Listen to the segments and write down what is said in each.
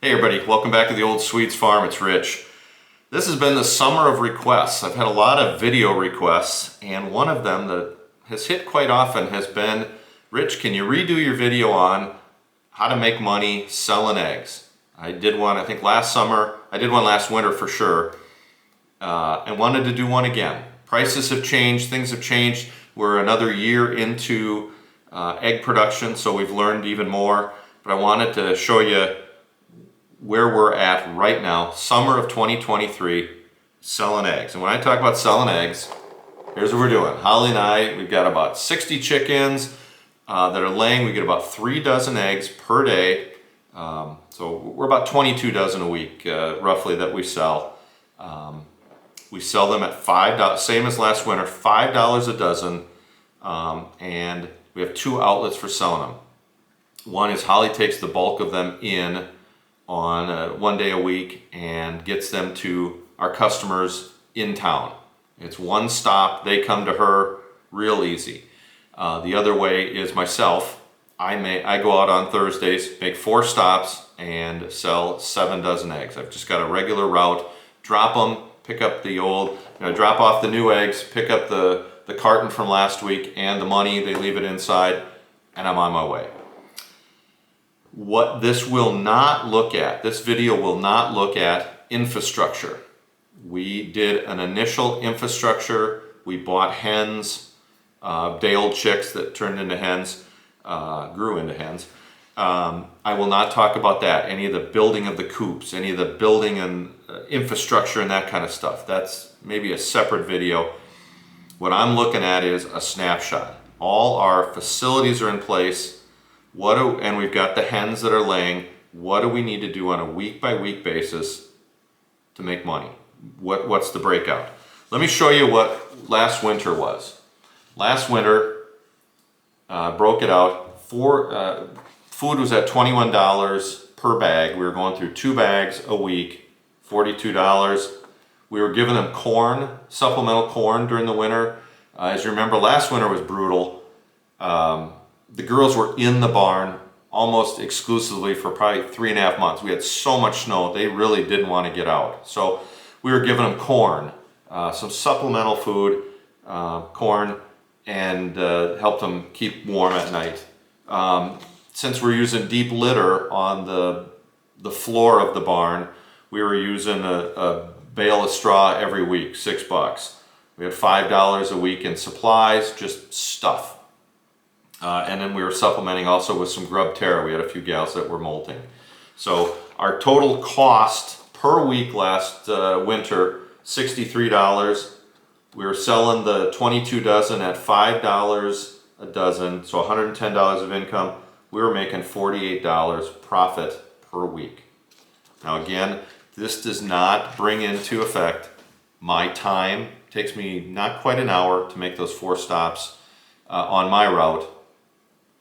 Hey everybody, welcome back to the Old Swedes Farm. It's Rich. This has been the summer of requests. I've had a lot of video requests, and one of them that has hit quite often has been, Rich, can you redo your video on how to make money selling eggs? I did one, I think last summer. I did one last winter for sure, and wanted to do one again. Prices have changed, things have changed. We're another year into egg production, so we've learned even more. But I wanted to show you where we're at right now, summer of 2023, selling eggs. And when I talk about selling eggs, here's what we're doing. Holly and I, we've got about 60 chickens that are laying. We get about 3 dozen eggs per day. So we're about 22 dozen a week, roughly, that we sell. We sell them at $5, same as last winter, $5 a dozen. And we have 2 outlets for selling them. One is Holly takes the bulk of them in on 1 day a week and gets them to our customers in town. It's one stop, they come to her, real easy. The other way is myself. I go out on Thursdays, make 4 stops and sell 7 dozen eggs. I've just got a regular route, drop them, pick up the old, drop off the new eggs, pick up the carton from last week and the money, they leave it inside, and I'm on my way. What this will not look at, this video will not look at infrastructure. We did an initial infrastructure. We bought hens, day-old chicks that turned into hens, grew into hens. I will not talk about that, any of the building of the coops, any of the building and infrastructure and that kind of stuff. That's maybe a separate video. What I'm looking at is a snapshot. All our facilities are in place. And we've got the hens that are laying. What do we need to do on a week-by-week basis to make money? What's the breakout? Let me show you what last winter was. Last winter, broke it out. Food was at $21 per bag. We were going through 2 bags a week, $42. We were giving them corn, supplemental corn during the winter. As you remember, last winter was brutal. The girls were in the barn almost exclusively for probably 3.5 months. We had so much snow, they really didn't want to get out. So we were giving them corn, some supplemental food, corn, and helped them keep warm at night. Since we're using deep litter on the floor of the barn, we were using a bale of straw every week, $6. We had $5 a week in supplies, just stuff. And then we were supplementing also with some grub terra. We had a few gals that were molting. So our total cost per week last winter, $63. We were selling the 22 dozen at $5 a dozen, so $110 of income. We were making $48 profit per week. Now again, this does not bring into effect my time. It takes me not quite an hour to make those 4 stops on my route.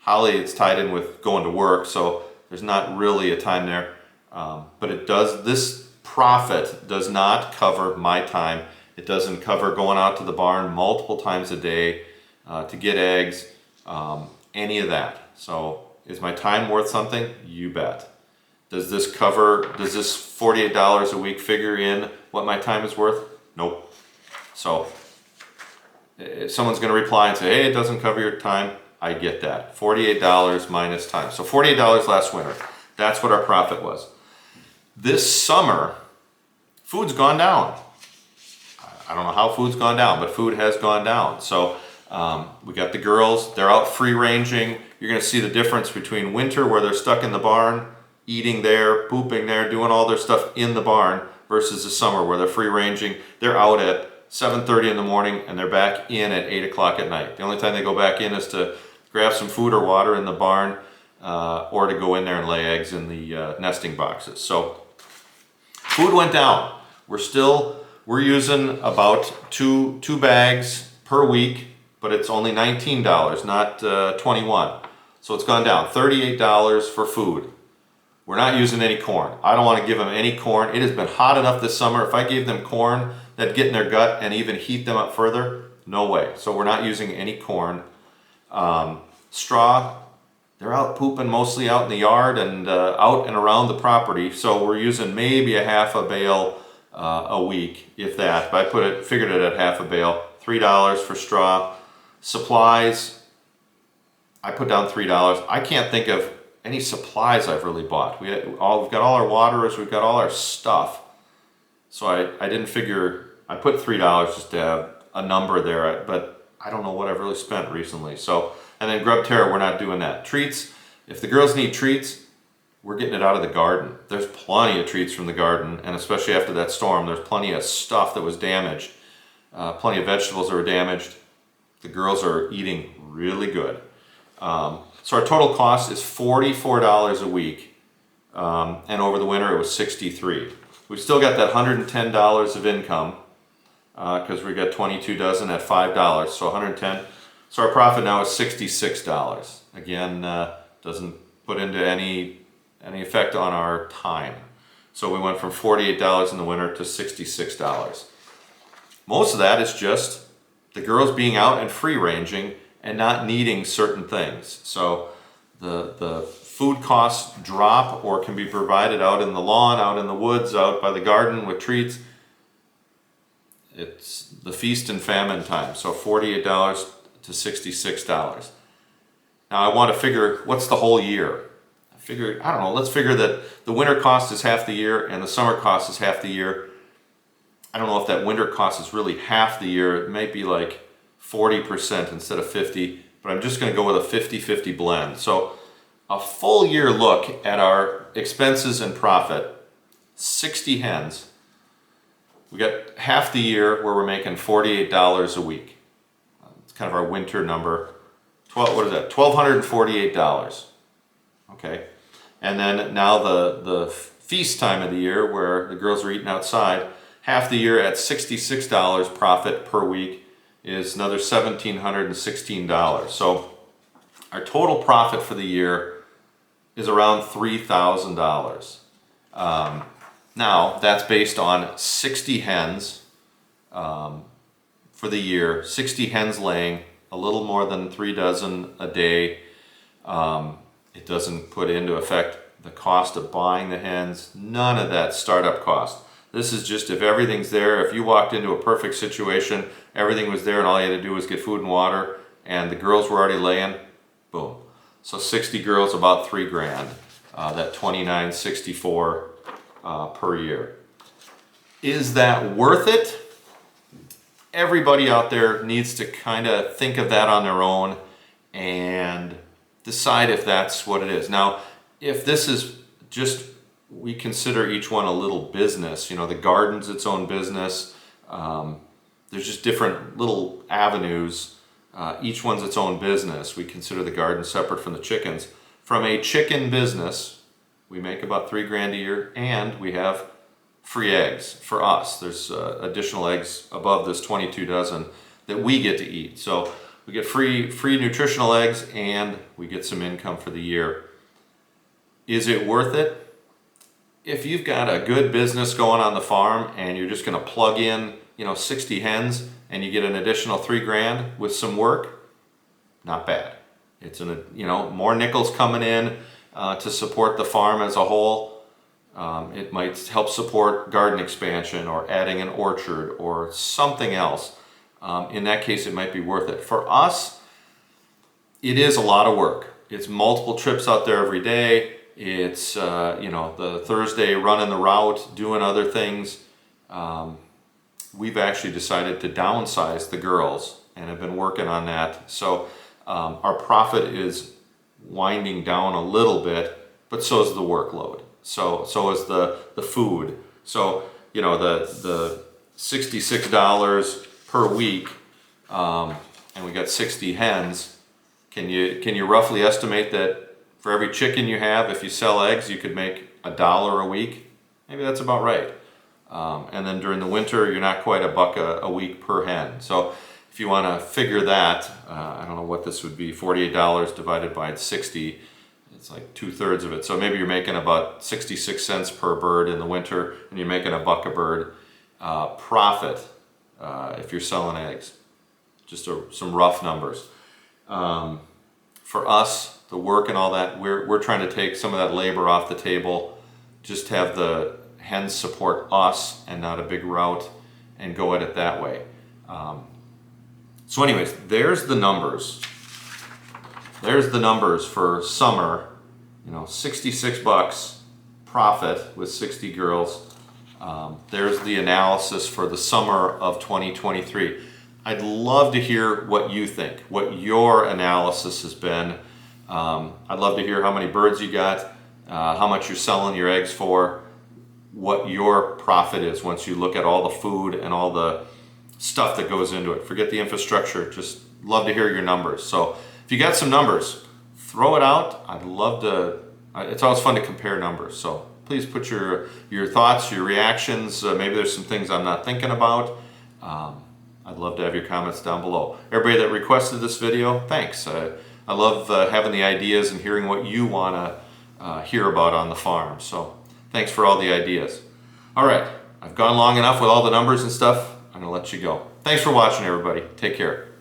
Holly, it's tied in with going to work, so there's not really a time there. But it does, this profit does not cover my time. It doesn't cover going out to the barn multiple times a day to get eggs, any of that. So is my time worth something? You bet. Does this $48 a week figure in what my time is worth? Nope. So if someone's gonna reply and say, hey, it doesn't cover your time, I get that. $48 minus time. So $48 last winter. That's what our profit was. This summer, food's gone down. I don't know how food's gone down, but food has gone down. So we got the girls, they're out free ranging. You're gonna see the difference between winter where they're stuck in the barn, eating there, pooping there, doing all their stuff in the barn, versus the summer where they're free ranging. They're out at 7:30 in the morning and they're back in at 8 o'clock at night. The only time they go back in is to grab some food or water in the barn, or to go in there and lay eggs in the nesting boxes. So food went down. We're using about two bags per week, but it's only $19, not $21. So it's gone down, $38 for food. We're not using any corn. I don't want to give them any corn. It has been hot enough this summer. If I gave them corn, that'd get in their gut and even heat them up further. No way. So we're not using any corn. Straw, they're out pooping mostly out in the yard and out and around the property. So we're using maybe a half a bale a week, if that. But I figured it at half a bale. $3 for straw. Supplies, I put down $3. I can't think of any supplies I've really bought. We've got all our waterers, we've got all our stuff. So I didn't figure, I put $3 just to have a number there, but I don't know what I've really spent recently. So, and then Grub Terra, we're not doing that. Treats, if the girls need treats, we're getting it out of the garden. There's plenty of treats from the garden, and especially after that storm, there's plenty of stuff that was damaged. Plenty of vegetables that were damaged. The girls are eating really good. So our total cost is $44 a week, and over the winter it was $63. We've still got that $110 of income because we got 22 dozen at $5, so 110. So our profit now is $66. Again, doesn't put into any effect on our time. So we went from $48 in the winter to $66. Most of that is just the girls being out and free ranging and not needing certain things. So the food costs drop or can be provided out in the lawn, out in the woods, out by the garden with treats. It's the feast and famine time. So $48 to $66. Now I want to figure what's the whole year. I don't know, let's figure that the winter cost is half the year and the summer cost is half the year. I don't know if that winter cost is really half the year. It might be like 40% instead of 50, but I'm just going to go with a 50-50 blend. So a full year look at our expenses and profit, 60 hens. We got half the year where we're making $48 a week. It's kind of our winter number. What is that? $1,248. Okay. And then now the feast time of the year where the girls are eating outside, half the year at $66 profit per week is another $1,716. So our total profit for the year is around $3,000. Now that's based on 60 hens for the year, 60 hens laying, a little more than 3 dozen a day. It doesn't put into effect the cost of buying the hens, none of that startup cost. This is just if everything's there, if you walked into a perfect situation, everything was there and all you had to do was get food and water and the girls were already laying, boom. So 60 girls, about $3,000, that $2,964 per year. Is that worth it? Everybody out there needs to kind of think of that on their own and decide if that's what it is. Now, if this is just, we consider each one a little business, you know, the garden's its own business. There's just different little avenues. Each one's its own business. We consider the garden separate from the chickens. From a chicken business, we make about $3,000 a year and we have free eggs for us. There's additional eggs above this 22 dozen that we get to eat. So we get free nutritional eggs and we get some income for the year. Is it worth it? If you've got a good business going on the farm and you're just going to plug in, 60 hens and you get an additional $3,000 with some work, not bad. It's more nickels coming in to support the farm as a whole. It might help support garden expansion or adding an orchard or something else. In that case, it might be worth it. For us, it is a lot of work. It's multiple trips out there every day. It's, the Thursday running the route, doing other things. We've actually decided to downsize the girls and have been working on that. So our profit is winding down a little bit, but so is the workload. So is the food. So, the $66 per week, and we got 60 hens. Can you roughly estimate that for every chicken you have, if you sell eggs, you could make $1 a week? Maybe that's about right. And then during the winter, you're not quite $1 a week per hen. So if you want to figure that, I don't know what this would be, $48 divided by 60, it's like 2/3 of it. So maybe you're making about 66 cents per bird in the winter, and you're making $1 a bird profit if you're selling eggs. Just some rough numbers. For us, the work and all that, we're trying to take some of that labor off the table, just have the hens support us and not a big route, and go at it that way. So anyways, there's the numbers. There's the numbers for summer, 66 bucks profit with 60 girls. There's the analysis for the summer of 2023. I'd love to hear what you think, what your analysis has been. I'd love to hear how many birds you got, how much you're selling your eggs for, what your profit is once you look at all the food and all the stuff that goes into it. Forget the infrastructure, just love to hear your numbers. So if you got some numbers, throw it out. I'd love to, it's always fun to compare numbers. So please put your thoughts, your reactions. Maybe there's some things I'm not thinking about. I'd love to have your comments down below. Everybody that requested this video, thanks. I love having the ideas and hearing what you want to hear about on the farm. So thanks for all the ideas. All right, I've gone long enough with all the numbers and stuff. I'm going to let you go. Thanks for watching, everybody. Take care.